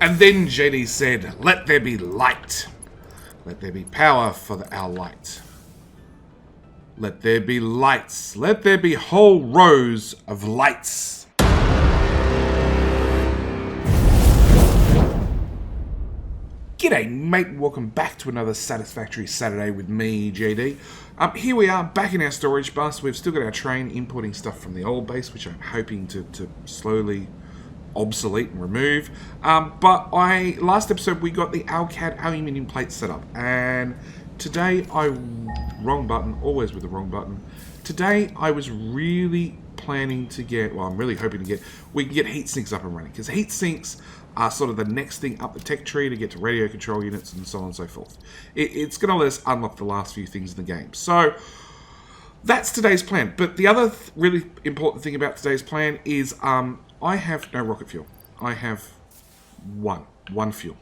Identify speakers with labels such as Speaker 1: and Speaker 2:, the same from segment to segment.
Speaker 1: And then JD said, "Let there be light. Let there be power for our light. Let there be lights. Let there be whole rows of lights." G'day, mate. Welcome back to another Satisfactory Saturday with me, JD. Here we are, back in our storage bus. We've still got our train importing stuff from the old base, which I'm hoping to slowly obsolete and remove. But last episode we got the Alcad aluminium plate set up, and today wrong button, always with the wrong button. Today I was really planning to get, well, I'm really hoping to get, we can get heat sinks up and running, because heat sinks are sort of the next thing up the tech tree to get to radio control units and so on and so forth. It's going to let us unlock the last few things in the game. So that's today's plan. But the other really important thing about today's plan is I have no rocket fuel. I have one fuel.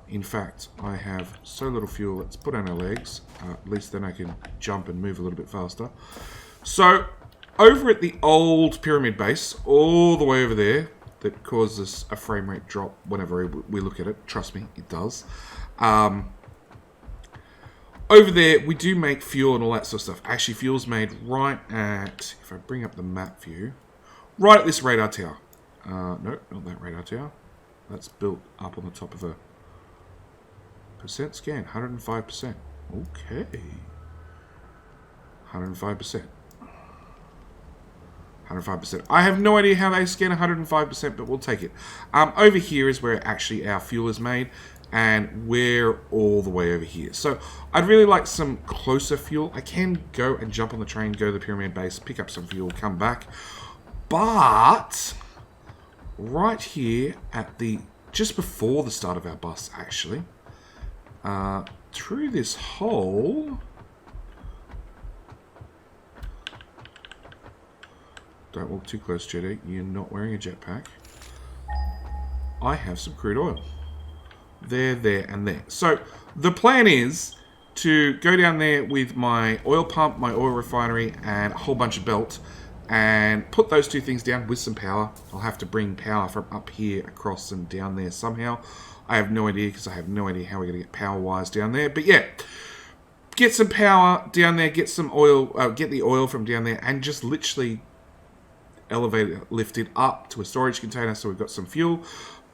Speaker 1: In fact, I have so little fuel. Let's put on our legs. At least then I can jump and move a little bit faster. So over at the old pyramid base, all the way over there, that causes a frame rate drop whenever we look at it. Trust me, it does. Over there, we do make fuel and all that sort of stuff. Actually, fuel's made right at, if I bring up the map view, right at this radar tower. No, not that radar tower. That's built up on the top of a percent scan, 105%. Okay. 105%. 105%. I have no idea how they scan 105%, but we'll take it. Over here is where actually our fuel is made, and we're all the way over here. So I'd really like some closer fuel. I can go and jump on the train, go to the pyramid base, pick up some fuel, come back. But right here at the, just before the start of our bus actually, through this hole, don't walk too close, JD. You're not wearing a jetpack. I have some crude oil. There, and there. So the plan is to go down there with my oil pump, my oil refinery, and a whole bunch of belt, and put those two things down with some power. I'll have to bring power from up here across and down there somehow. I have no idea, because I have no idea how we're going to get power wires down there. But yeah, get some power down there, get some oil, get the oil from down there, and just literally elevate it, lift it up to a storage container so we've got some fuel.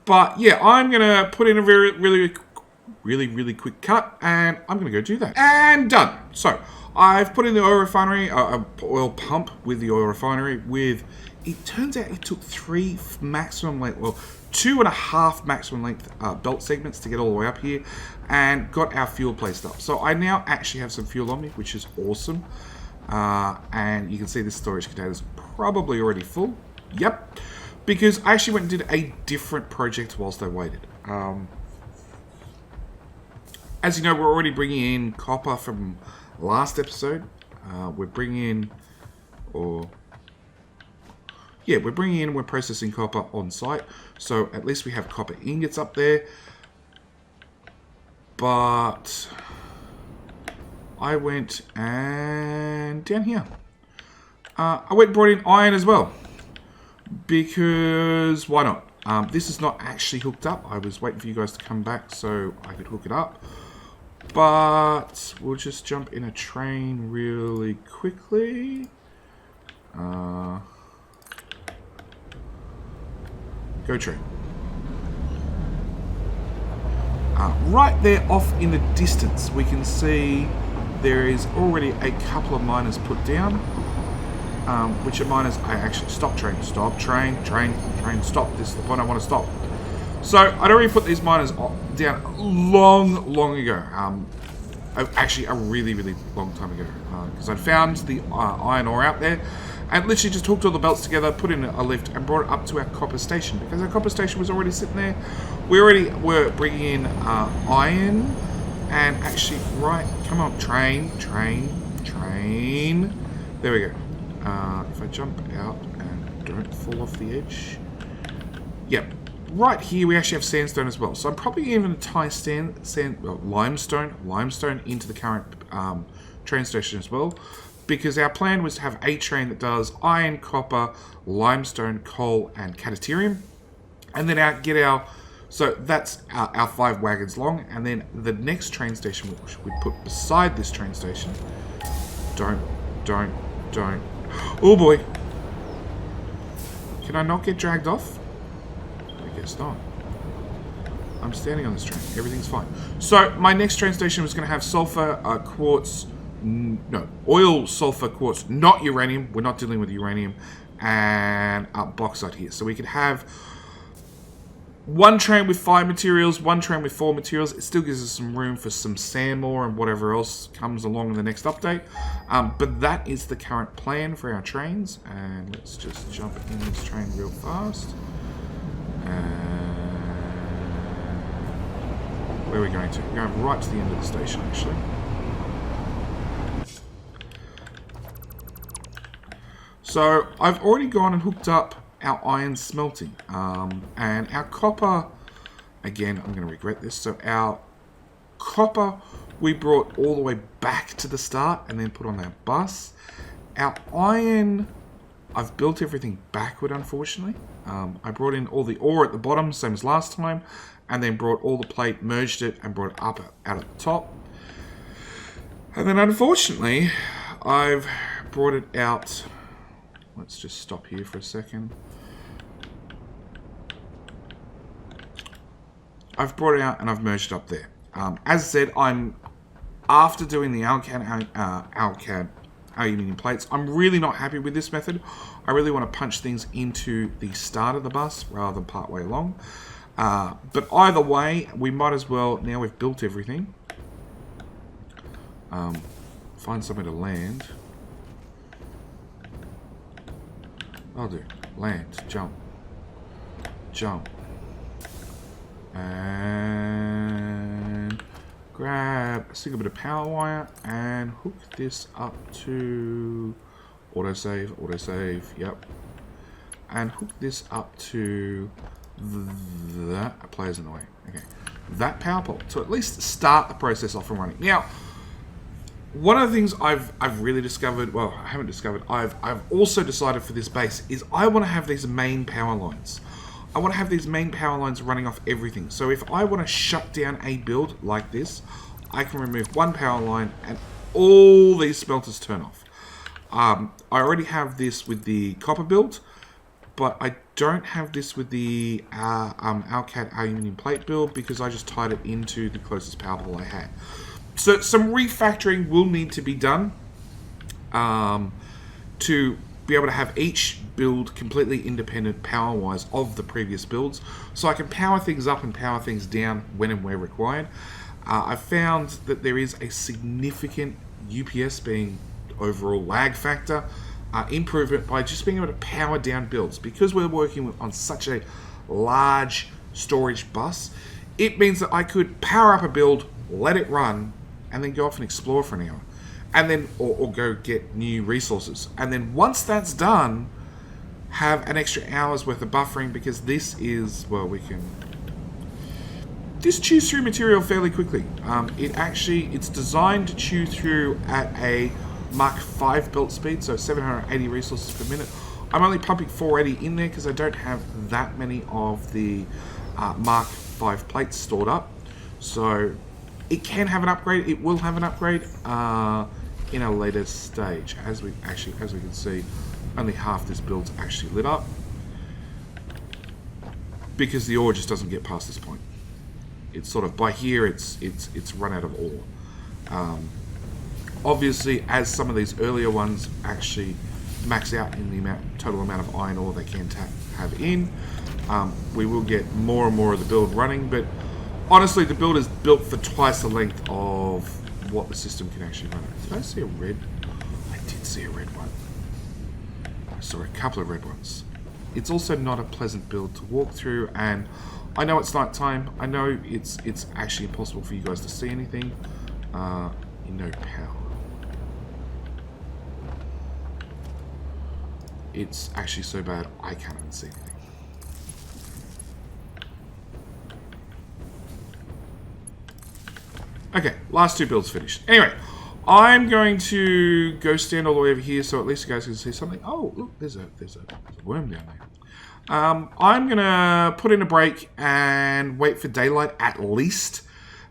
Speaker 1: But yeah, I'm gonna put in a really quick cut, and I'm gonna go do that. And done. So I've put in the oil refinery, oil pump with the oil refinery. With, it turns out it took 3 maximum length, well, 2.5 maximum length belt segments to get all the way up here, and got our fuel placed up. So I now actually have some fuel on me, which is awesome. And you can see this storage container is probably already full. Yep. Because I actually went and did a different project whilst I waited. As you know, we're already bringing in copper from last episode. We're processing copper on site. So at least we have copper ingots up there. But I went and down here. I went and brought in iron as well, because why not? This is not actually hooked up. I was waiting for you guys to come back so I could hook it up. But we'll just jump in a train really quickly. Go train. Right there off in the distance, we can see there is already a couple of miners put down. Which are miners, I actually, stop train, stop, this is the point I want to stop. So, I'd already put these miners down long ago, actually a really long time ago, because I'd found the iron ore out there, and literally just hooked all the belts together, put in a lift, and brought it up to our copper station, because our copper station was already sitting there. We already were bringing in iron, and actually, right, come on, train, there we go. If I jump out and don't fall off the edge. Yep. Right here we actually have sandstone as well. So I'm probably even tie limestone into the current train station as well. Because our plan was to have a train that does iron, copper, limestone, coal, and Caterium. And then get our So that's our 5 wagons long, and then the next train station which we put beside this train station. Don't. Oh boy. Can I not get dragged off? I guess not. I'm standing on this train. Everything's fine. So my next train station was going to have sulfur, quartz, no, oil, sulfur, quartz, not uranium. We're not dealing with uranium, and bauxite here. So we could have one train with 5 materials, one train with 4 materials. It still gives us some room for some sand ore and whatever else comes along in the next update. But that is the current plan for our trains. And let's just jump in this train real fast. Where are we going to? We're going right to the end of the station, actually. So I've already gone and hooked up our iron smelting, and our copper, again, I'm going to regret this, so our copper we brought all the way back to the start and then put on our bus. Our iron, I've built everything backward, unfortunately. I brought in all the ore at the bottom, same as last time, and then brought all the plate, merged it, and brought it up out at the top. And then, unfortunately, I've brought it out. Let's just stop here for a second. I've brought it out and I've merged it up there. As I said, after doing the Alcad aluminium plates, I'm really not happy with this method. I really want to punch things into the start of the bus rather than part way along. But either way, we might as well, now we've built everything, find somewhere to land. I'll do. Land. Jump. Jump. And grab a single bit of power wire and hook this up to autosave, yep. And hook this up to that player's in the way. Okay. That power pole to at least start the process off and running. Now, one of the things I've really discovered, well, I haven't discovered, I've also decided for this base is I want to have these main power lines. I want to have these main power lines running off everything. So if I want to shut down a build like this, I can remove one power line and all these smelters turn off. I already have this with the copper build, but I don't have this with the Alcad aluminium plate build because I just tied it into the closest power pole I had. So some refactoring will need to be done to be able to have each build completely independent power-wise of the previous builds, so I can power things up and power things down when and where required. I've found that there is a significant UPS being overall lag factor improvement by just being able to power down builds. Because we're working on such a large storage bus, it means that I could power up a build, let it run, and then go off and explore for an hour. And then, or go get new resources. And then once that's done, have an extra hour's worth of buffering, because this is, well, this chews through material fairly quickly. It's designed to chew through at a Mach 5 belt speed, so 780 resources per minute. I'm only pumping 480 in there because I don't have that many of the Mach 5 plates stored up. So it can have an upgrade. It will have an upgrade in a later stage. As we can see, only half this build's actually lit up because the ore just doesn't get past this point. It's sort of by here. It's run out of ore. Obviously, as some of these earlier ones actually max out in the total amount of iron ore they can have in, we will get more and more of the build running. But honestly, the build is built for twice the length of what the system can actually run. Did I see a red? I did see a red one. I saw a couple of red ones. It's also not a pleasant build to walk through, and I know it's night time. I know it's actually impossible for you guys to see anything. No power. It's actually so bad I can't even see anything. Okay, last two builds finished. Anyway, I'm going to go stand all the way over here so at least you guys can see something. Oh, look, there's a worm down there. I'm going to put in a break and wait for daylight at least.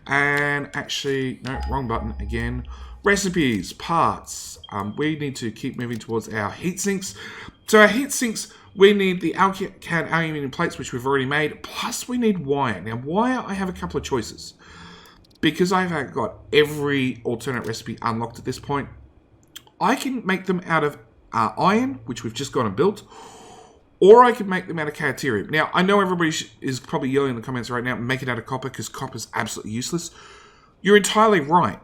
Speaker 1: And actually, no, wrong button again. Recipes, parts. We need to keep moving towards our heat sinks. So our heat sinks, we need the Alcad aluminium plates, which we've already made. Plus, we need wire. Now, wire, I have a couple of choices. Because I've got every alternate recipe unlocked at this point, I can make them out of iron, which we've just gone and built, or I can make them out of Caterium. Now, I know everybody is probably yelling in the comments right now, make it out of copper, because copper's absolutely useless. You're entirely right,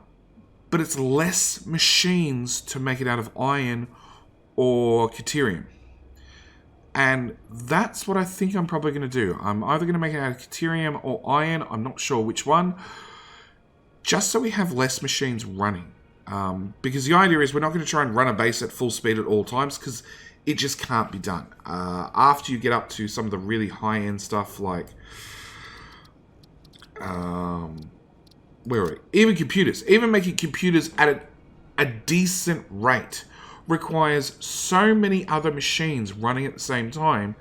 Speaker 1: but it's less machines to make it out of iron or Caterium. And that's what I think I'm probably going to do. I'm either going to make it out of Caterium or iron, I'm not sure which one, just so we have less machines running. Because the idea is we're not going to try and run a base at full speed at all times, because it just can't be done. After you get up to some of the really high-end stuff like... where are we? Even computers. Even making computers at a decent rate requires so many other machines running at the same time,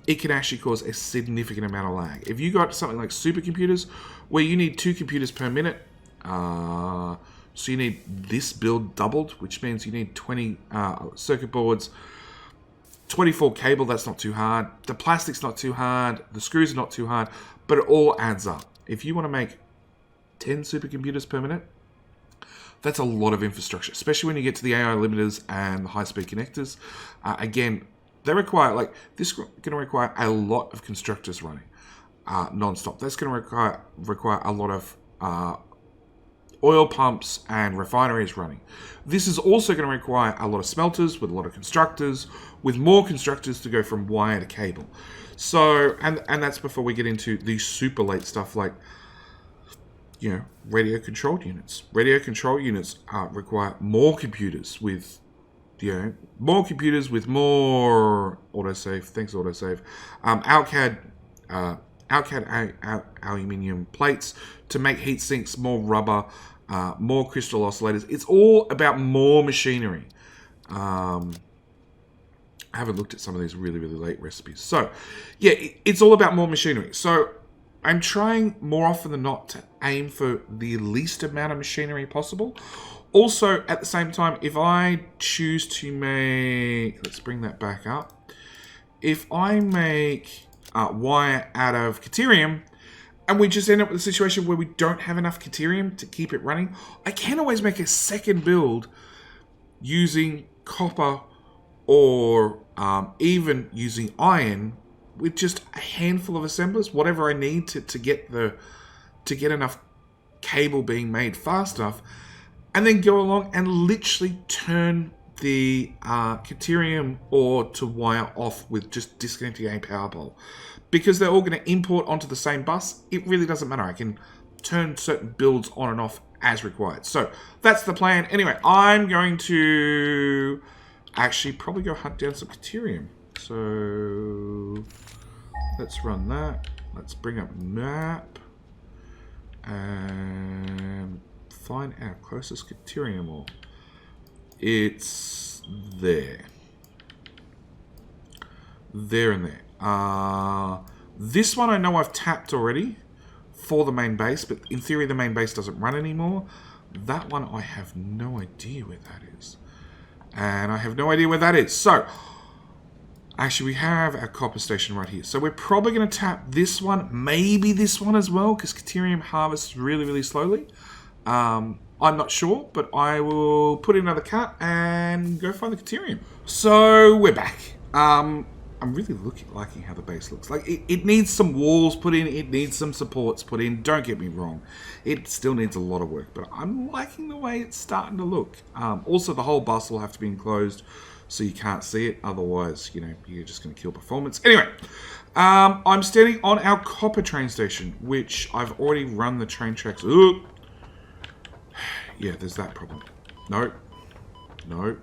Speaker 1: it can actually cause a significant amount of lag. If you got something like supercomputers, where you need 2 computers per minute, so you need this build doubled, which means you need 20 circuit boards, 24 cable, that's not too hard. The plastic's not too hard. The screws are not too hard, but it all adds up. If you want to make 10 supercomputers per minute, that's a lot of infrastructure, especially when you get to the AI limiters and the high-speed connectors. Again, they require, like, this is going to require a lot of constructors running non-stop. That's going to require a lot of oil pumps and refineries running. This is also going to require a lot of smelters with a lot of constructors, with more constructors to go from wire to cable. So, and that's before we get into the super late stuff like, you know, radio controlled units. Radio control units require more computers with, you know, more computers with more autosave. Thanks, autosave. Alcad aluminium plates to make heat sinks, more rubber, more crystal oscillators. It's all about more machinery. I haven't looked at some of these really, really late recipes. So, yeah, it's all about more machinery. So, I'm trying more often than not to aim for the least amount of machinery possible. Also, at the same time, if I choose to make... Let's bring that back up. If I make wire out of Caterium, and we just end up with a situation where we don't have enough Caterium to keep it running, I can always make a second build using copper or even using iron with just a handful of assemblers, whatever I need to get enough cable being made fast enough, and then go along and literally turn the Caterium ore to wire off with just disconnecting a power pole. Because they're all going to import onto the same bus, it really doesn't matter. I can turn certain builds on and off as required. So that's the plan. Anyway, I'm going to actually probably go hunt down some Caterium. So let's run that. Let's bring up map and find our closest Caterium ore. It's there. There and there. This one I know I've tapped already for the main base, but in theory the main base doesn't run anymore. That one I have no idea where that is. And I have no idea where that is. So, actually we have our copper station right here. So we're probably going to tap this one, maybe this one as well, because Caterium harvests really, really slowly. I'm not sure, but I will put in another cut and go find the Caterium. So we're back. I'm really liking how the base looks. Like, it needs some walls put in, it needs some supports put in, don't get me wrong. It still needs a lot of work, but I'm liking the way it's starting to look. Also, the whole bus will have to be enclosed so you can't see it, otherwise, you know, you're just going to kill performance. Anyway, I'm standing on our copper train station, which I've already run the train tracks. Ooh. Yeah, there's that problem. No. No.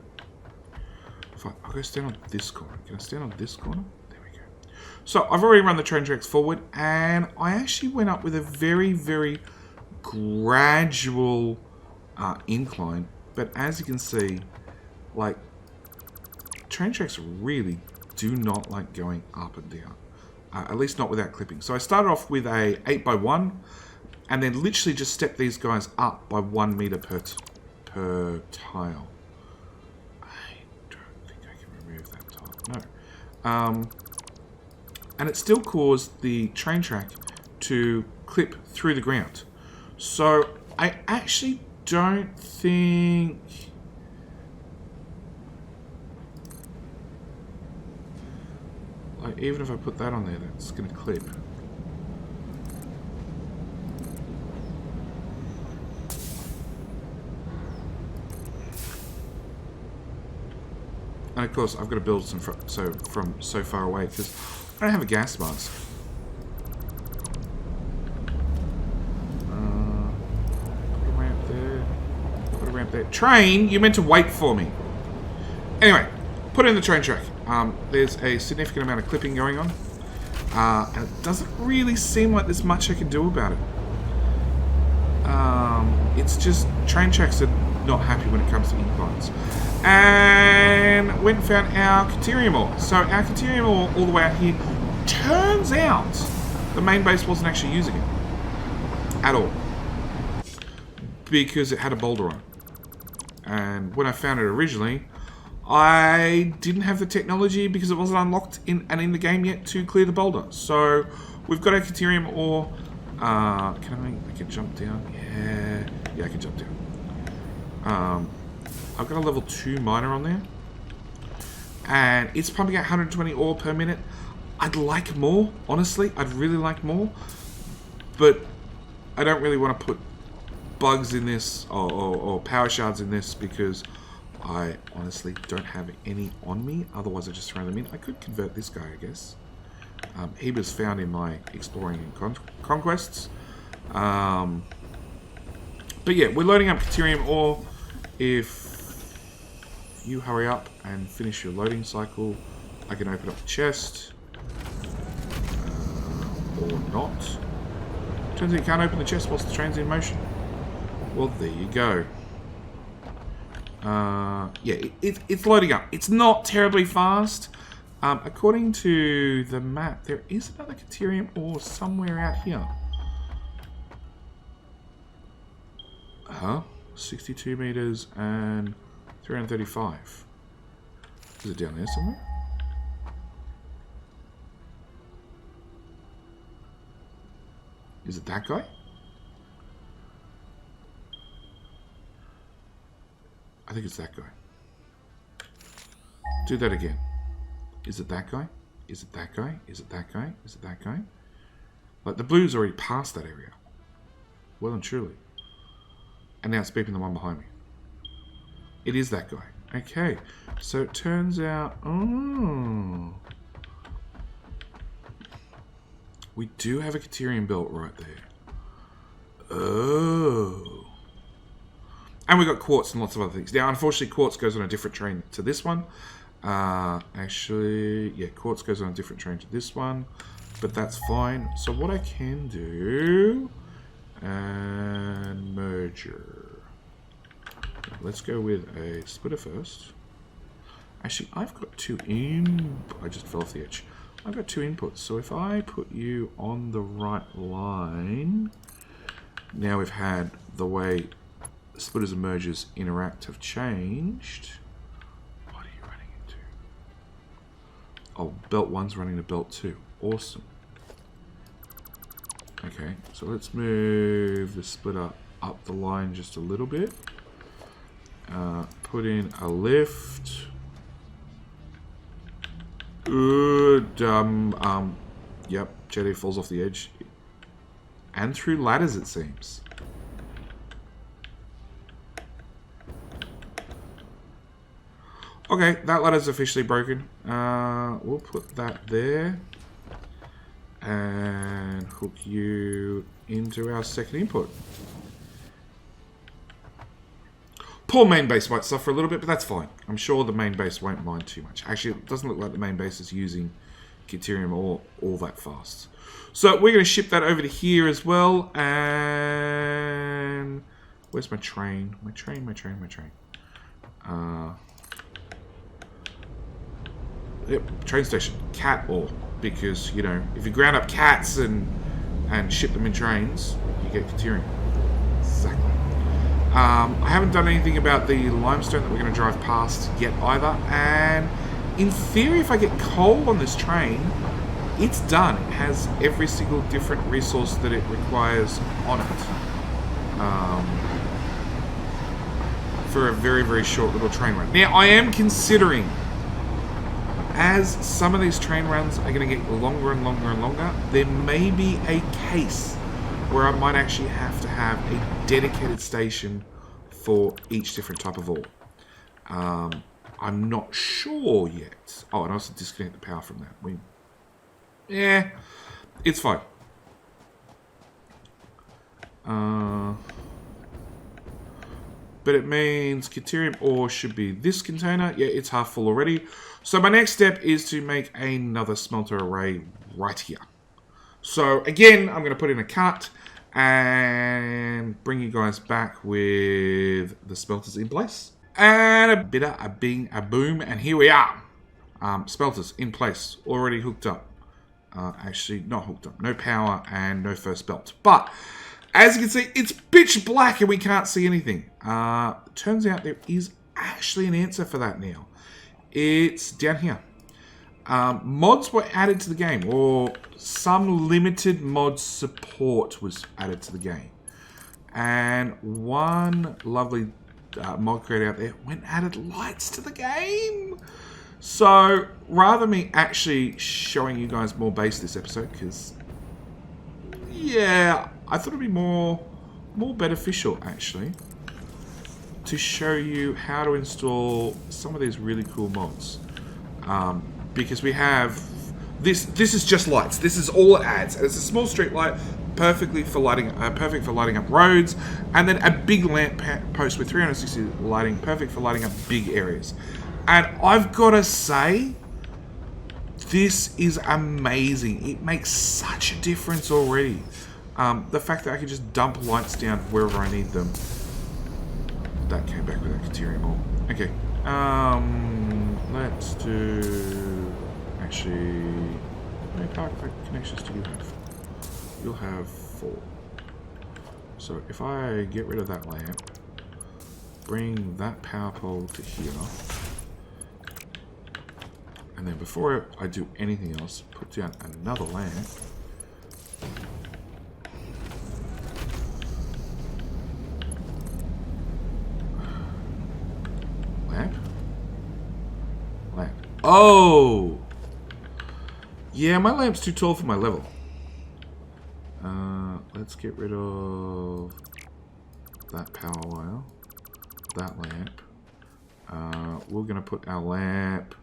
Speaker 1: I'll go stand on this corner. Can I stand on this corner? There we go. So I've already run the train tracks forward, and I actually went up with a very, very gradual incline. But as you can see, like, train tracks are really do not like going up and down. At least not without clipping. So I started off with a 8x1, and then literally just stepped these guys up by 1 meter per tile. I don't think I can remove that tile. No. And it still caused the train track to clip through the ground. So I actually don't think... Like, even if I put that on there, that's going to clip. And of course, I've got to build some from so far away because I don't have a gas mask. Put a ramp there. Put a ramp there. Train, you meant to wait for me. Anyway, put in the train track. There's a significant amount of clipping going on. And it doesn't really seem like there's much I can do about it. It's just train tracks are not happy when it comes to inclines. And went and found our Caterium ore. So our Caterium ore all the way out here, turns out the main base wasn't actually using it at all because it had a boulder on. And when I found it originally, I didn't have the technology because it wasn't unlocked in the game yet to clear the boulder. So we've got our Caterium ore. I can jump down. Yeah, I can jump down. I've got a level 2 miner on there, and it's pumping out 120 ore per minute. I'd like more, honestly. I'd really like more, but I don't really want to put bugs in this or power shards in this because I honestly don't have any on me. Otherwise, I just throw them in. I could convert this guy, I guess. He was found in my exploring and conquests. But yeah, we're loading up Caterium ore. If you hurry up and finish your loading cycle, I can open up the chest. Or not. Turns out you can't open the chest whilst the train's in motion. Well, there you go. Yeah, it's loading up. It's not terribly fast. According to the map, there is another Caterium ore somewhere out here. 62 meters and 335. Is it down there somewhere? Is it that guy? I think it's that guy. Do that again. Is it that guy? Is it that guy? Is it that guy? Is it that guy? Like, the blue's already past that area. Well and truly. And now it's beeping the one behind me. It is that guy. Okay. So it turns out... Oh. We do have a Caterium belt right there. Oh. And we've got quartz and lots of other things. Now, unfortunately, quartz goes on a different train to this one. Actually, yeah, quartz goes on a different train to this one. But that's fine. So what I can do... And merger. Let's go with a splitter first. Actually, I've got two in... I just fell off the edge. I've got two inputs. So if I put you on the right line... Now we've had the way splitters and mergers interact have changed. What are you running into? Oh, belt 1's running to belt 2. Awesome. Okay, so let's move the splitter up the line just a little bit. Put in a lift. Good. Yep, Jetty falls off the edge. And through ladders, it seems. Okay, that ladder's officially broken. We'll put that there. And hook you into our second input. Poor main base might suffer a little bit, but that's fine. I'm sure the main base won't mind too much. Actually, it doesn't look like the main base is using Caterium all that fast. So we're going to ship that over to here as well. And where's my train? My train. Yep, train station. Cat ore. Because, you know, if you ground up cats and ship them in trains, you get Caterium. Exactly. I haven't done anything about the limestone that we're going to drive past yet either. And in theory, if I get coal on this train, it's done. It has every single different resource that it requires on it. For a very, very short little train run. Now, I am considering, as some of these train runs are going to get longer and longer and longer, there may be a case where I might actually have to have a dedicated station for each different type of ore. I'm not sure yet. Oh, and also disconnect the power from that. Yeah, it's fine. But it means Caterium ore should be this container. Yeah, it's half full already. So my next step is to make another smelter array right here. So again, I'm going to put in a cut and bring you guys back with the smelters in place. And a bitter, a bing, a boom, and here we are. Smelters in place, already hooked up. Actually, not hooked up. No power and no first belt. But as you can see, it's pitch black and we can't see anything. Turns out there is actually an answer for that now. It's down here. Mods were added to the game, or some limited mod support was added to the game. And one lovely mod creator out there went and added lights to the game. So rather than me actually showing you guys more base this episode, because yeah, I thought it'd be more beneficial actually to show you how to install some of these really cool mods. Because we have this is just lights. This is all it adds. It's a small street light, perfect for lighting up roads, and then a big lamp post with 360 lighting, perfect for lighting up big areas. And I've got to say, this is amazing. It makes such a difference already. The fact that I can just dump lights down wherever I need them. That came back with that Caterium ore. Okay. Let's do... Actually... How many power connections do you have? You'll have 4. So if I get rid of that lamp, bring that power pole to here, and then before I do anything else, put down another lamp. Lamp. Oh! Yeah, my lamp's too tall for my level. Let's get rid of that power wire. That lamp. We're going to put our lamp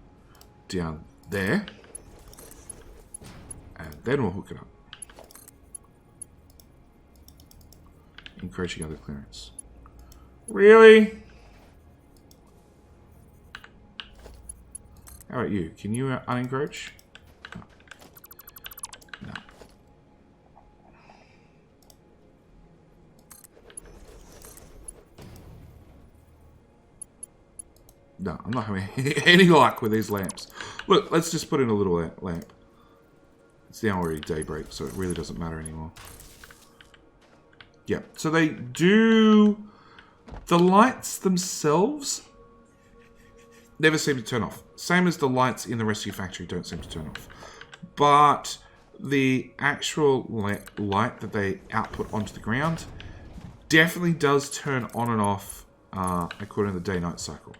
Speaker 1: down there. And then we'll hook it up. Encroaching other clearance. Really? How about you? Can you unencroach? No. No, I'm not having any luck with these lamps. Look, let's just put in a little lamp. It's now already daybreak, so it really doesn't matter anymore. Yeah, so they do... The lights themselves never seem to turn off. Same as the lights in the rescue factory don't seem to turn off. But the actual light that they output onto the ground definitely does turn on and off according to the day-night cycle.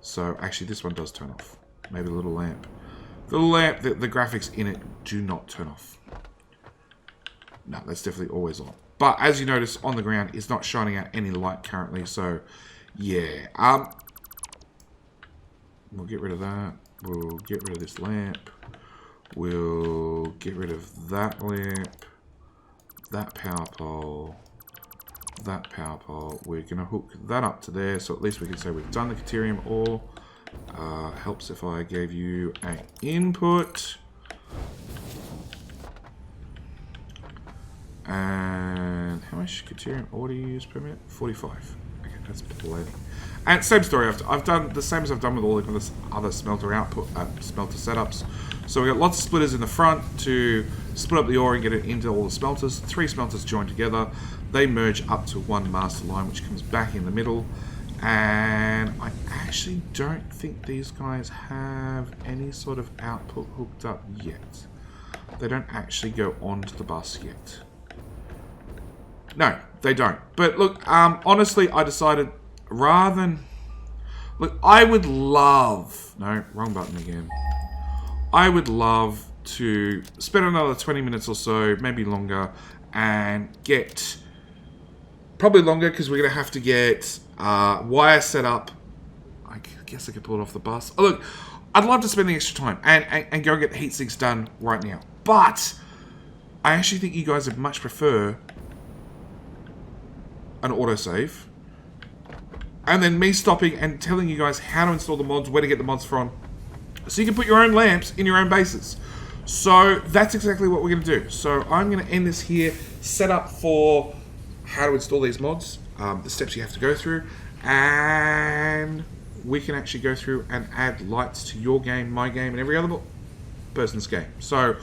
Speaker 1: So actually this one does turn off. Maybe the little lamp. The lamp, the graphics in it do not turn off. No, that's definitely always on. But as you notice on the ground, it's not shining out any light currently. So yeah, we'll get rid of that. We'll get rid of this lamp. We'll get rid of that lamp. That power pole. That power pole. We're going to hook that up to there. So at least we can say we've done the Caterium ore. Helps if I gave you an input. And how much Caterium ore do you use per minute? 45. Okay, That's plenty. And same story. I've done the same as I've done with all the other smelter output, smelter setups. So we got lots of splitters in the front to split up the ore and get it into all the smelters. 3 smelters join together. They merge up to one master line, which comes back in the middle. And I actually don't think these guys have any sort of output hooked up yet. They don't actually go onto the bus yet. No, they don't. But look, honestly, I decided rather than... Look, I would love... No, wrong button again. I would love to spend another 20 minutes or so, maybe longer, and get... Probably longer, because we're going to have to get wire set up. I guess I could pull it off the bus. Oh, look, I'd love to spend the extra time and go and get the heat sinks done right now. But I actually think you guys would much prefer an autosave. And then me stopping and telling you guys how to install the mods, where to get the mods from. So you can put your own lamps in your own bases. So that's exactly what we're going to do. So I'm going to end this here, set up for how to install these mods, the steps you have to go through, and we can actually go through and add lights to your game, my game, and every other person's game. So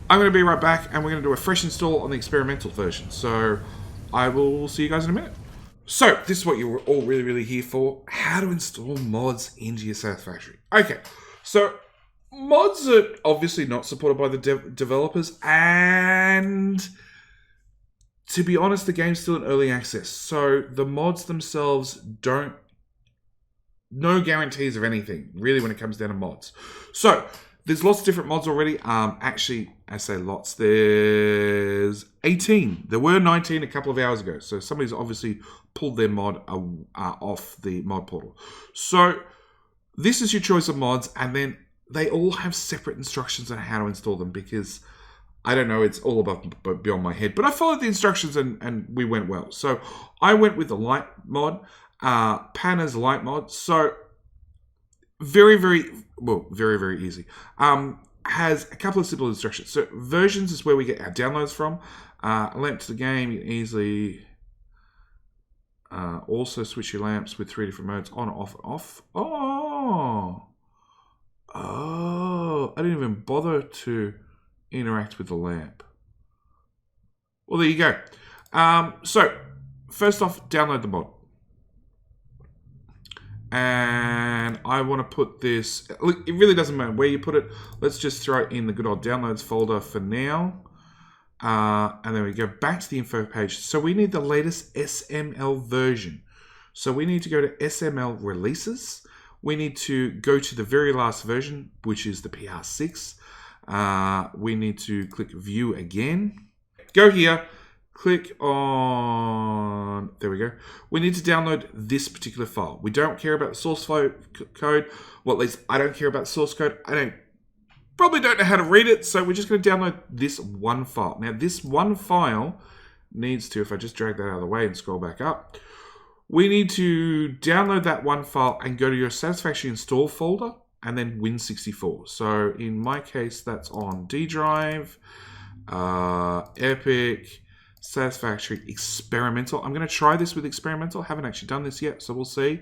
Speaker 1: I'm going to be right back, and we're going to do a fresh install on the experimental version. So I will see you guys in a minute. So this is what you were all really here for: how to install mods into your Satisfactory. Okay, so mods are obviously not supported by the developers, and to be honest, the game's still in early access. So the mods themselves don't... No guarantees of anything, really, when it comes down to mods. So there's lots of different mods already. Actually, I say lots. There's 18. There were 19 a couple of hours ago. So somebody's obviously pulled their mod off the mod portal. So this is your choice of mods, and then they all have separate instructions on how to install them, because I don't know, it's all above beyond my head. But I followed the instructions and we went well. So I went with the light mod, Panna's light mod. So very easy. Has a couple of simple instructions. So versions is where we get our downloads from. Lamp to the game, you can easily also switch your lamps with 3 different modes, on, off, off. Oh, I didn't even bother to interact with the lamp. Well, there you go. So first off, download the mod. And I want to put this... Look, it really doesn't matter where you put it. Let's just throw it in the good old downloads folder for now. And then we go back to the info page. So we need the latest SML version. So we need to go to SML releases. We need to go to the very last version, which is the PR6. We need to click view again. Go here. Click on, there we go. We need to download this particular file. We don't care about the source code. Well, at least I don't care about the source code. Probably don't know how to read it, so we're just going to download this one file. Now, this one file needs to, if I just drag that out of the way and scroll back up, we need to download that one file and go to your Satisfactory install folder and then Win64. So in my case, that's on D drive, Epic, Satisfactory, experimental. I'm going to try this with experimental. Haven't actually done this yet, so we'll see.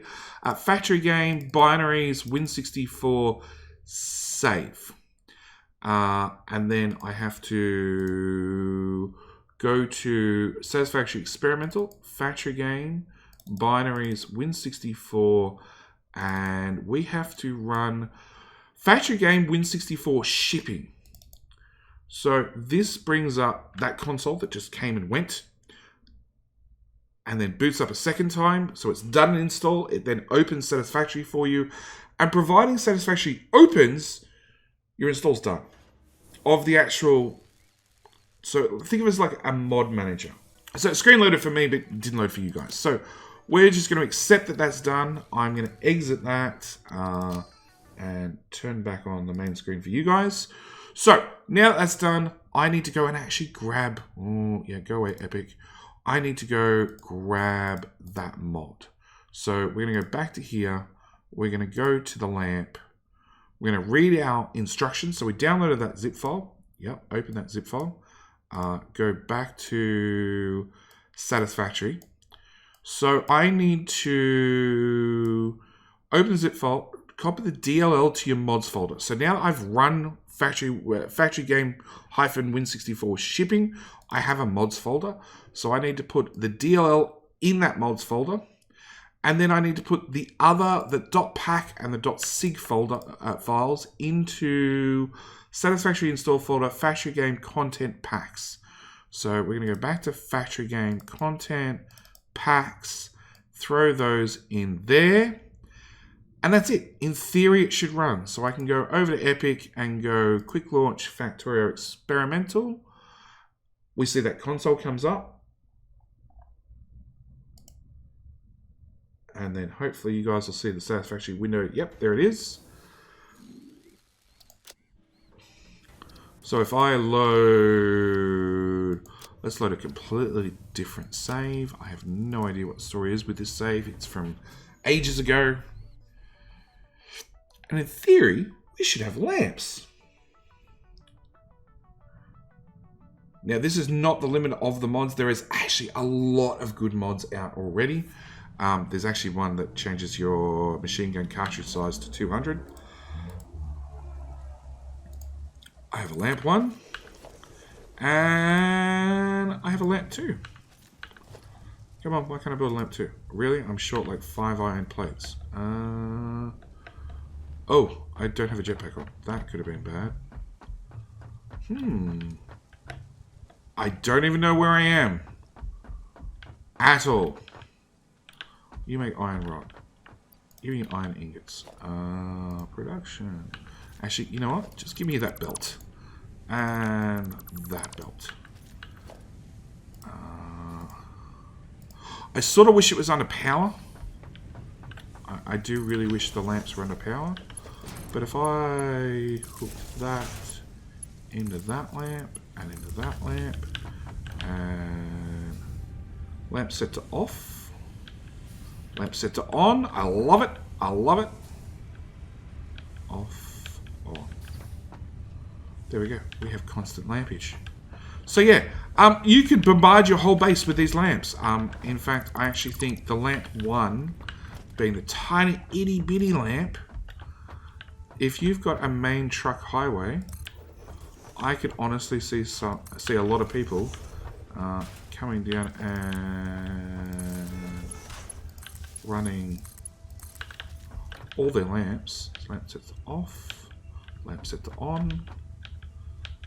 Speaker 1: Factory game, binaries, Win64, save. And then I have to go to Satisfactory experimental, factory game, binaries, Win64, and we have to run factory game, Win64 shipping. So this brings up that console that just came and went, and then boots up a second time. So it's done an install. It then opens Satisfactory for you, and providing Satisfactory opens, your install's done. Of the actual, so think of it as like a mod manager. So screen loaded for me, but didn't load for you guys. So we're just going to accept that that's done. I'm going to exit that and turn back on the main screen for you guys. So now that that's done, I need to go and actually grab, oh yeah, go away Epic. I need to go grab that mod. So we're going to go back to here. We're going to go to the lamp. We're going to read our instructions. So we downloaded that zip file. Yep, open that zip file. Go back to Satisfactory. So I need to open the zip file, copy the DLL to your mods folder. So now that I've run factory game -win64 shipping, I have a mods folder. So I need to put the DLL in that mods folder. And then I need to put the .pack and the .sig folder files into Satisfactory install folder, factory game content packs. So we're going to go back to factory game content packs, throw those in there, and that's it. In theory, it should run. So I can go over to Epic and go quick launch Factorio experimental. We see that console comes up. And then hopefully you guys will see the Satisfactory window. Yep, there it is. So if I load, let's load a completely different save. I have no idea what the story is with this save. It's from ages ago. And in theory, we should have lamps. Now, this is not the limit of the mods. There is actually a lot of good mods out already. There's actually one that changes your machine gun cartridge size to 200. I have a lamp 1. And I have a lamp 2. Come on, why can't I build a lamp 2? Really? I'm short like 5 iron plates. Oh, I don't have a jetpack on. That could have been bad. I don't even know where I am. At all. You make iron rod. Give me iron ingots. Production. Actually, you know what? Just give me that belt. And that belt. I sort of wish it was under power. I do really wish the lamps were under power. But if I hook that into that lamp, and into that lamp, and lamp set to off. Lamp set to on. I love it. I love it. Off. On. There we go. We have constant lampage. So yeah, you could bombard your whole base with these lamps. In fact, I actually think the lamp 1, being the tiny itty bitty lamp, if you've got a main truck highway, I could honestly see a lot of people coming down and running all their lamps. Lamp set to off, lamp set to on,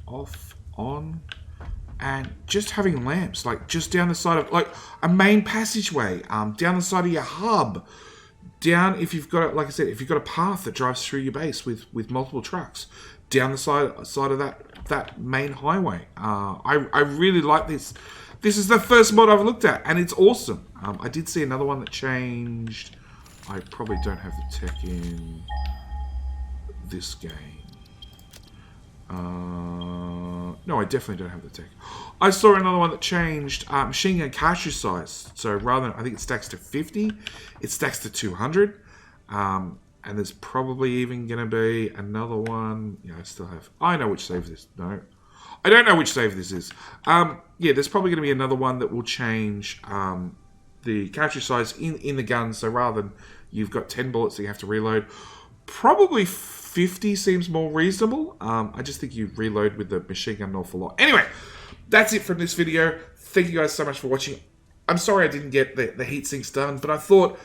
Speaker 1: off, on, and just having lamps like just down the side of like a main passageway, down the side of your hub, down if you've got, like I said, if you've got a path that drives through your base with multiple trucks, down the side of that main highway. I really like this. This is the first mod I've looked at, and it's awesome. I did see another one that changed. I probably don't have the tech in this game. No, I definitely don't have the tech. I saw another one that changed machine gun cartridge size. So rather than, I think it stacks to 50, it stacks to 200. And there's probably even going to be another one. Yeah, I still have. I know which save this. No. I don't know which save this is. Yeah, there's probably going to be another one that will change the cartridge size in the gun. So rather than you've got 10 bullets that you have to reload, probably 50 seems more reasonable. I just think you reload with the machine gun an awful lot. Anyway, that's it from this video. Thank you guys so much for watching. I'm sorry I didn't get the heat sinks done, but I thought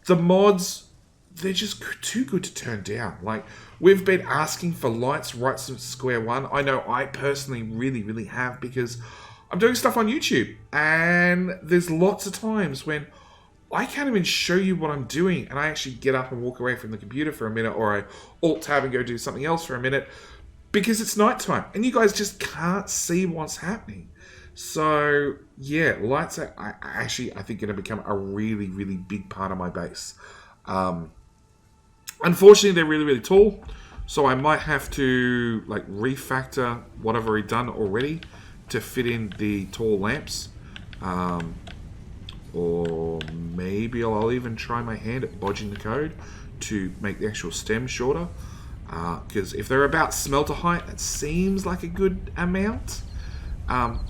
Speaker 1: the mods, they're just too good to turn down. Like, we've been asking for lights right since square one. I know I personally really have, because I'm doing stuff on YouTube, and there's lots of times when I can't even show you what I'm doing, and I actually get up and walk away from the computer for a minute, or I alt-tab and go do something else for a minute, because it's nighttime, and you guys just can't see what's happening. So, yeah, lights are I think going to become a really big part of my base. Unfortunately, they're really tall, so I might have to like refactor what I've already done already to fit in the tall lamps. Or maybe I'll even try my hand at bodging the code to make the actual stem shorter. Because if they're about smelter height, that seems like a good amount.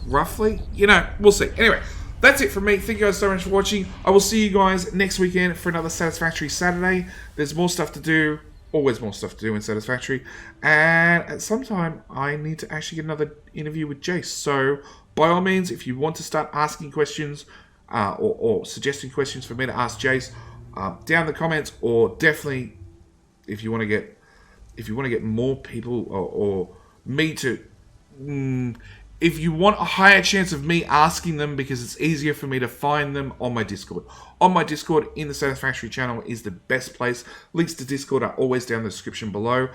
Speaker 1: Roughly. You know, we'll see. Anyway, that's it from me. Thank you guys so much for watching. I will see you guys next weekend for another Satisfactory Saturday. There's more stuff to do. Always more stuff to do in Satisfactory. And at some time, I need to actually get another interview with Jace. So, by all means, if you want to start asking questions or suggesting questions for me to ask Jace, down in the comments, or definitely if you want to get more people or me to... if you want a higher chance of me asking them, because it's easier for me to find them on my Discord. On my Discord, in the Satisfactory channel, is the best place. Links to Discord are always down in the description below.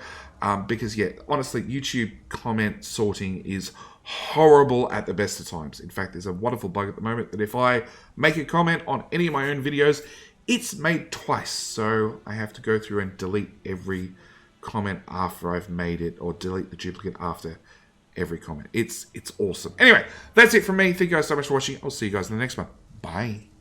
Speaker 1: Because, yeah, honestly, YouTube comment sorting is horrible at the best of times. In fact, there's a wonderful bug at the moment that if I make a comment on any of my own videos, it's made twice. So I have to go through and delete every comment after I've made it, or delete the duplicate after every comment. It's awesome. Anyway, that's it from me. Thank you guys so much for watching. I'll see you guys in the next one. Bye.